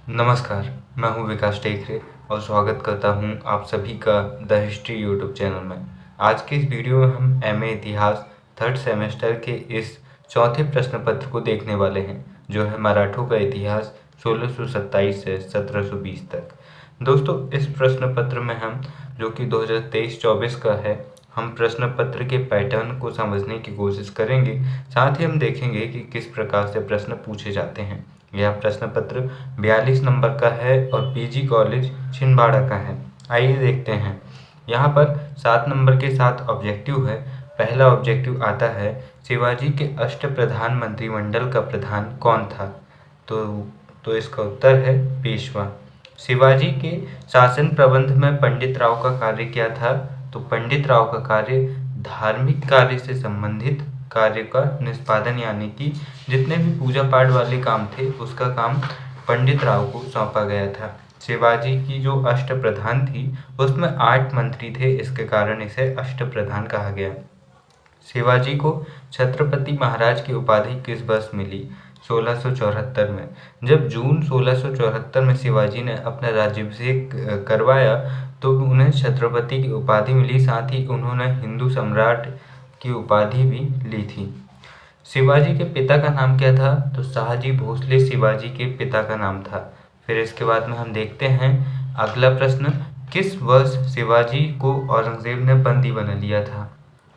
नमस्कार, मैं हूं विकास टेकरे और स्वागत करता हूं आप सभी का द हिस्ट्री यूट्यूब चैनल में। आज के इस वीडियो में हम एमए इतिहास थर्ड सेमेस्टर के इस चौथे प्रश्न पत्र को देखने वाले हैं, जो है मराठों का इतिहास 1627 से 1720 तक। दोस्तों, इस प्रश्न पत्र में हम, जो कि 2023-24 का है, हम प्रश्न पत्र के पैटर्न को समझने की कोशिश करेंगे। साथ ही हम देखेंगे कि किस प्रकार से प्रश्न पूछे जाते हैं। यह प्रश्न पत्र 42 नंबर का है और पीजी कॉलेज छिंदवाड़ा का है। आइए देखते हैं। यहाँ पर 7 नंबर के 7 ऑब्जेक्टिव है। पहला ऑब्जेक्टिव आता है, शिवाजी के अष्टप्रधान मंत्रिमंडल का प्रधान कौन था? तो इसका उत्तर है पेशवा। शिवाजी के शासन प्रबंध में पंडित राव का कार्य क्या था? तो पंडित राव का कार्य धार्मिक कार्य से संबंधित कार्य का निष्पादन, यानी कि जितने भी पूजा पाठ वाले काम थे उसका काम पंडित राव को सौंपा गया था। शिवाजी की जो अष्टप्रधान थी उसमें 8 मंत्री थे, इसके कारण इसे अष्टप्रधान कहा गया। शिवाजी को छत्रपति महाराज की उपाधि किस वर्ष मिली? 1674 में। जब जून 1674 में शिवाजी ने अपना राज्याभिषेक करवाया तो उन्हें छत्रपति की उपाधि मिली। साथ ही उन्होंने हिंदू सम्राट की उपाधि भी ली थी। शिवाजी के पिता का नाम क्या था? तो शाहजी भोसले शिवाजी के पिता का नाम था। फिर इसके बाद में हम देखते हैं अगला प्रश्न, किस वर्ष शिवाजी को औरंगजेब ने बंदी बना लिया था?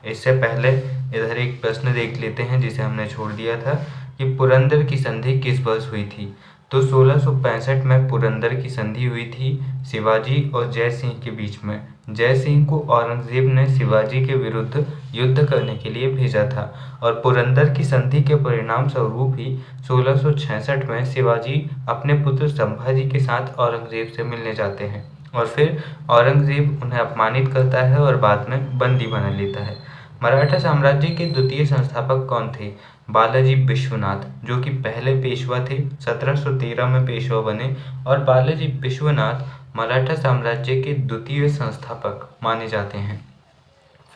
इससे पहले इधर एक प्रश्न देख लेते हैं जिसे हमने छोड़ दिया था कि पुरंदर की संधि किस वर्ष हुई थी? तो 1665 में पुरंदर की संधि हुई थी शिवाजी और जय सिंह के बीच में। जय सिंह को औरंगजेब ने शिवाजी के विरुद्ध युद्ध करने के लिए भेजा था और पुरंदर की संधि के परिणाम स्वरूप ही 1666 में शिवाजी अपने पुत्र संभाजी के साथ औरंगजेब से मिलने जाते हैं और फिर औरंगजेब उन्हें अपमानित करता है और बाद में बंदी बना लेता है। मराठा साम्राज्य के द्वितीय संस्थापक कौन थे? बालाजी विश्वनाथ, जो कि पहले पेशवा थे, 1713 में पेशवा बने और बालाजी विश्वनाथ मराठा साम्राज्य के द्वितीय संस्थापक माने जाते हैं।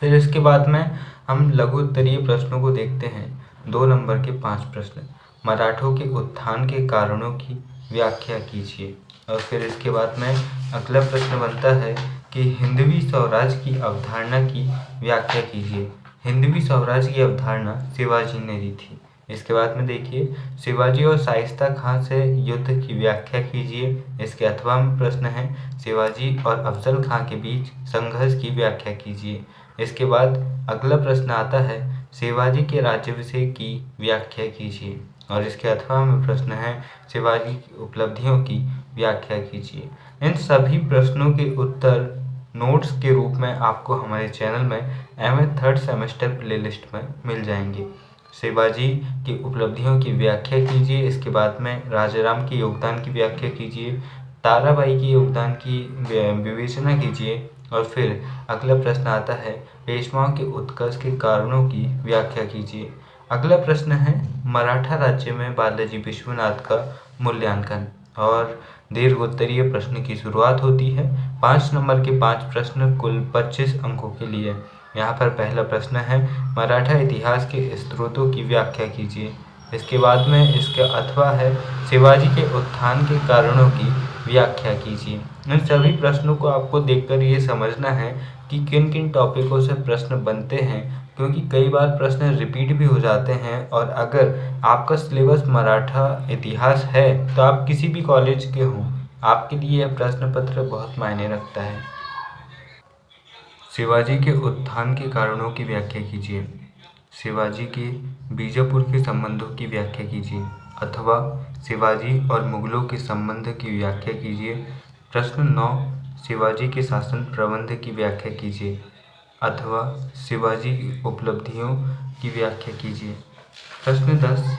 फिर इसके बाद में हम लघु उत्तरीय प्रश्नों को देखते हैं। 2 नंबर के 5 प्रश्न, मराठों के उत्थान के कारणों की व्याख्या कीजिए। और फिर इसके बाद में अगला प्रश्न बनता है कि हिंदवी स्वराज की अवधारणा की व्याख्या कीजिए। हिंदवी स्वराज की अवधारणा शिवाजी ने दी थी। इसके बाद में देखिए, शिवाजी और शाइस्ता खां से युद्ध की व्याख्या कीजिए। इसके अथवा में प्रश्न है, शिवाजी और अफजल खां के बीच संघर्ष की व्याख्या कीजिए। इसके बाद अगला प्रश्न आता है, शिवाजी के राज्याभिषेक की व्याख्या कीजिए। और इसके अथवा में प्रश्न है, शिवाजी की उपलब्धियों की व्याख्या कीजिए। इन सभी प्रश्नों के उत्तर नोट्स के रूप में आपको हमारे चैनल में एमए थर्ड सेमेस्टर प्लेलिस्ट में मिल जाएंगे। शिवाजी की उपलब्धियों की व्याख्या कीजिए। इसके बाद में राजाराम के योगदान की व्याख्या कीजिए। ताराबाई के योगदान की विवेचना कीजिए। और फिर अगला प्रश्न आता है, पेशवाओं के उत्कर्ष के कारणों की व्याख्या कीजिए। अगला प्रश्न है, मराठा राज्य में बालाजी विश्वनाथ का मूल्यांकन। और दीर्घ उत्तरीय प्रश्न की शुरुआत होती है। 5 नंबर के 5 प्रश्न कुल 25 अंकों के लिए। यहाँ पर पहला प्रश्न है, मराठा इतिहास के स्रोतों की व्याख्या कीजिए। इसके बाद में इसका अथवा है, शिवाजी के उत्थान के कारणों की व्याख्या कीजिए। इन सभी प्रश्नों को आपको देखकर ये समझना है कि किन किन टॉपिकों से प्रश्न बनते हैं, क्योंकि कई बार प्रश्न रिपीट भी हो जाते हैं। और अगर आपका सिलेबस मराठा इतिहास है तो आप किसी भी कॉलेज के हों, आपके लिए यह प्रश्न पत्र बहुत मायने रखता है। शिवाजी के उत्थान के कारणों की व्याख्या कीजिए। शिवाजी के बीजापुर के संबंधों की व्याख्या कीजिए अथवा शिवाजी और मुगलों के संबंध की व्याख्या कीजिए। प्रश्न 9, शिवाजी के शासन प्रबंध की व्याख्या कीजिए अथवा शिवाजी की उपलब्धियों की व्याख्या कीजिए। प्रश्न 10,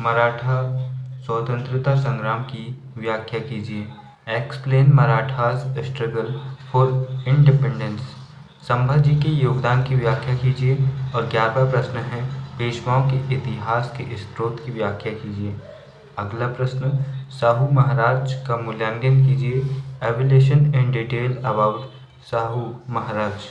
मराठा स्वतंत्रता संग्राम की व्याख्या कीजिए। Explain Marathas struggle for independence. Sambhaji के योगदान की व्याख्या कीजिए। और 11वां प्रश्न है, पेशवाओं के इतिहास के स्रोत की व्याख्या कीजिए। अगला प्रश्न, शाहू महाराज का मूल्यांकन कीजिए। Evolution in detail about Shahu Maharaj.